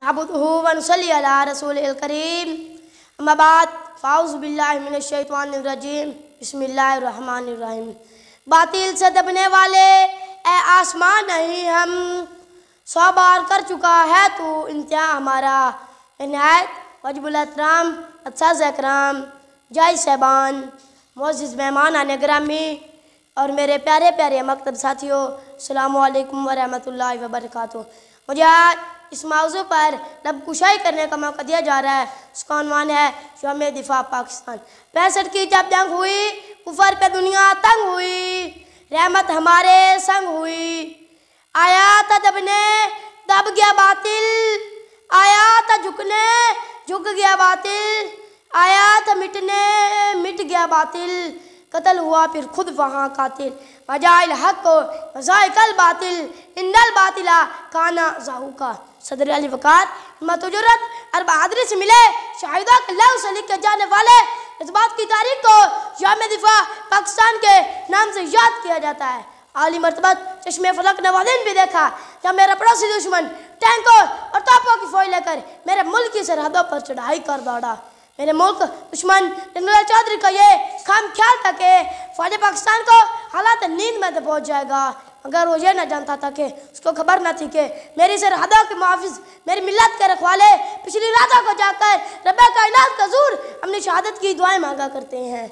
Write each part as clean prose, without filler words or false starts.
नहमदुहु व नुसल्ली अला रसूलिल करीम अम्मा बाद फ़ाऊज़ु बिल्लाहि मिनश शैतानिर रजीम बिस्मिल्लाहिर रहमानिर रहीम। बातिल से दबने वाले ए आसमान नहीं हम, 100 बार कर चुका है तू इंतहा हमारा। निहायत वजबुल एहतराम असातिज़ा इकराम, जाय साहबान, मोअज़्ज़िज़ मेहमान आने ग्रामी और मेरे प्यारे प्यारे मकतब साथियों, अस्सलामु अलैकुम व रहमतुल्लाहि व बरकातुहू। मुझे आज इस मौज़ू पर लबकुशाई करने का मौका दिया जा रहा है। उसका उन्वान है यौम दिफा पाकिस्तान। 65 की जब जंग हुई, कुफर पे दुनिया तंग हुई, रहमत हमारे संग हुई। आया था दबने, दब गया बातिल, आया था झुकने, झुक गया बातिल, आया था मिटने, मिट गया बातिल, कत्ल हुआ फिर खुद वहाँ कातिल। मजाइल हक को मजाइकल बातिल, इंदल बातिला काना ज़ाहुका। सदर अली वकार हिम्मत जुर्रत और बहादुरी से मिले शाहिदा के लव से लिख के जाने वाले इस बात की तारीख को यौम दिफा पाकिस्तान के नाम से याद किया जाता है। आली मर्तबत चश्मे फलक ने वह दिन भी देखा जब मेरा पड़ोसी दुश्मन टैंकों और तोपों की फौज लेकर मेरे मुल्क की सरहदों पर चढ़ाई कर दौड़ा। मेरे मुल्क दुश्मन जनरल चौधरी का ये खाम ख्याल था कि फौज पाकिस्तान को हालात नींद में दबोच जाएगा, मगर वो ये न जानता था कि उसको खबर न थी कि मेरी सरहदों के मुहाफिज, मेरी मिल्लत के रखवाले पिछली रातों को जाकर रब्बे कायनात का ज़ूर अपनी शहादत की दुआएं मांगा करते हैं।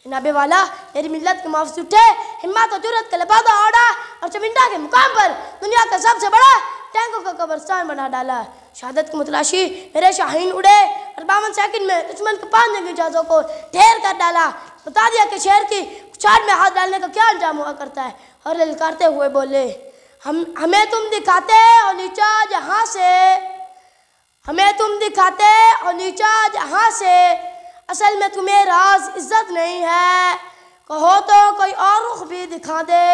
जनाबे वाला मेरी मिल्लत के मुहाफिज उठे, हिम्मत और जुर्रत का लिबादा ओढ़ा और चमिंदा के मुकाम पर दुनिया का सबसे बड़ा टैंकों का कब्रिस्तान बना डाला। शहादत की मुतलाशी मेरे शाहीन उड़े और 52 सेकंड में दुश्मन के 5 जंगी जहाज़ों को ढेर कर डाला। बता दिया कि शहर की कुछाड़ में हाथ डालने का क्या अंजाम हुआ करता है। और ललकारते हुए बोले, हमें तुम दिखाते और नीचा जहाँ से, हमें तुम दिखाते और नीचा जहाँ से, असल में तुम्हें राज इज्जत नहीं है। कहो तो कोई और रुख भी दिखा दे,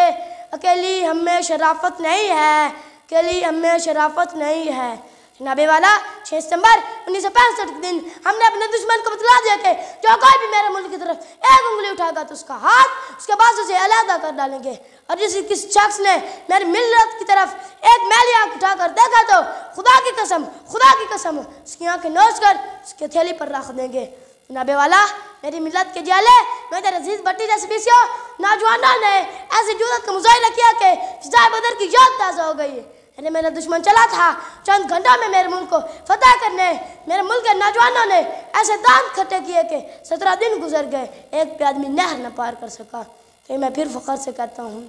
अकेली हमें शराफत नहीं है, अकेली हमें शराफत नहीं है। जनाबे वाला 6 सितंबर 1965 के दिन हमने अपने दुश्मन को बतला दिया कि जो कोई भी मेरे मुल्क की तरफ एक उंगली उठाएगा तो उसका हाथ उसके बाजू से अलग कर डालेंगे। और जिस किसी शख्स ने मेरी मिल्लत की तरफ एक मैली आँख उठाकर देखा तो खुदा की कसम उसकी आँखें नोच कर उसके थैली पर रख देंगे। जनाबे वाला मेरी मिल्लत के जाले मेरे अजीज भट्टी जैसे बीसियों नौजवानों ने ऐसी जुर्रत का मुजाहिरा किया कि फिज़ाए बदर की याद ताज़ा हो गई। मेरा दुश्मन चला था चंद घंटों में मेरे मुल्क को फतह करने। मेरे मुल्क के नौजवानों ने ऐसे दांत खट्टे किए कि 17 दिन गुजर गए, एक भी आदमी नहर न पार कर सका। तो मैं फिर फ़ख्र से कहता हूँ,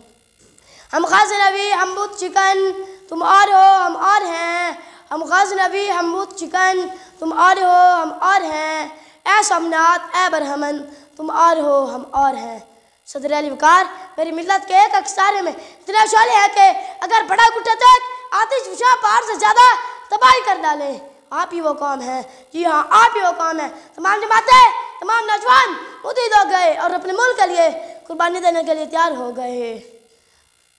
हम खास नबी हम बुत चिकन, तुम और हो हम और हैं। हम खास नबी हम बुत चिकन, तुम और हो हम और हैं। ए सोमनाथ ए बरहमन, तुम और हो हम और हैं। सदर अली वकार मेरी मिल्लत के एक अक्सारे में इतना शोले है कि अगर बड़ा गुट्टा तक आतिश विशा पार से ज़्यादा तबाही कर डाले। आप ही वो कौम है, जी हाँ आप ही वो कौम है। तमाम जमातें, तमाम नौजवान मुतीद हो गए और अपने मुल्क के लिए कुर्बानी देने के लिए तैयार हो गए।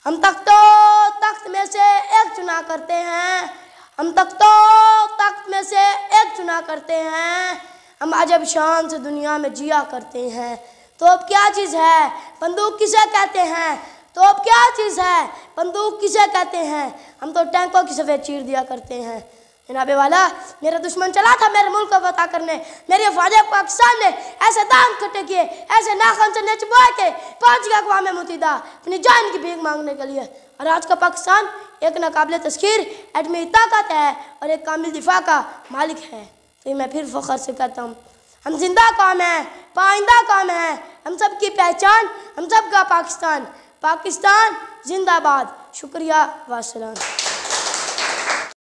हम तख्त में से एक चुना करते हैं, हम तख्त में से एक चुना करते हैं। हम अजब शान से दुनिया में जिया करते हैं। तो अब क्या चीज़ है, बंदूक किसे कहते हैं? तो अब क्या चीज़ है, बंदूक किसे कहते हैं? हम तो टैंकों की सफ़ेद चीर दिया करते हैं। जनाबे वाला मेरा दुश्मन चला था मेरे मुल्क को फतह करने। मेरे फौज पाकिस्तान ने ऐसे दांत खट्टे किए, ऐसे नाखन से नचबुआ के पहुँच गया अक़वाम मुत्तहिदा अपनी जान की भीख मांगने के लिए। और आज का पाकिस्तान एक नाकाबिल तस्खीर एटमी ताकत है और एक कामिल दिफा का मालिक है। तो मैं फिर फ़ख्र से कहता हूँ, हम जिंदा कौम हैं, पाइंदा कौम हैं, हम सब की पहचान, हम सब का पाकिस्तान। पाकिस्तान जिंदाबाद। शुक्रिया व अस्सलाम।